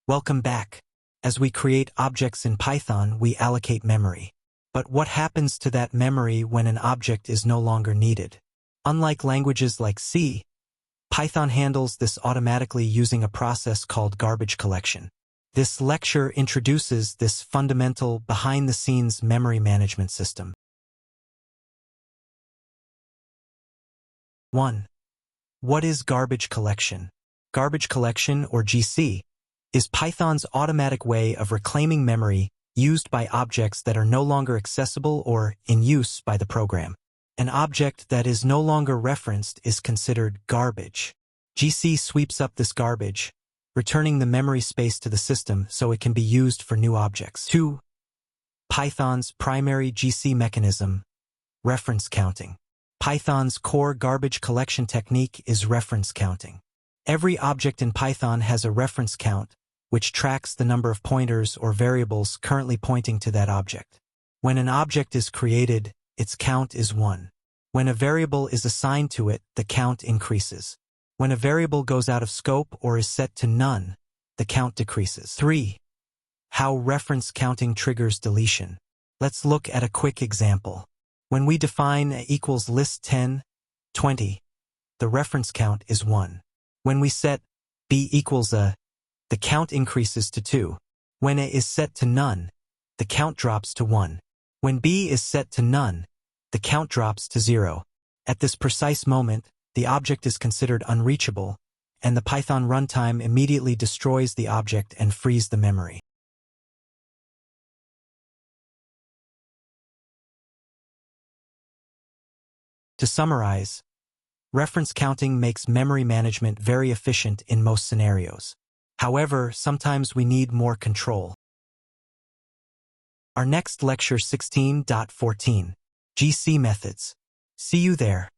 Welcome back. As we create objects in Python, we allocate memory. But what happens to that memory when an object is no longer needed? Unlike languages like C, Python handles this automatically using a process called garbage collection. This lecture introduces this fundamental behind-the-scenes memory management system. 1. What is garbage collection? Garbage collection, or GC, is Python's automatic way of reclaiming memory used by objects that are no longer accessible or in use by the program. An object that is no longer referenced is considered garbage. GC sweeps up this garbage, returning the memory space to the system so it can be used for new objects. 2. Python's primary GC mechanism, reference counting. Python's core garbage collection technique is reference counting. Every object in Python has a reference count, which tracks the number of pointers or variables currently pointing to that object. When an object is created, its count is 1. When a variable is assigned to it, the count increases. When a variable goes out of scope or is set to none, the count decreases. 3. How reference counting triggers deletion. Let's look at a quick example. When we define a equals list 10, 20, the reference count is 1. When we set b equals a, the count increases to 2. When a is set to none, the count drops to 1. When b is set to none, the count drops to 0. At this precise moment, the object is considered unreachable, and the Python runtime immediately destroys the object and frees the memory. To summarize, reference counting makes memory management very efficient in most scenarios. However, sometimes we need more control. Our next lecture 16.14, GC methods. See you there.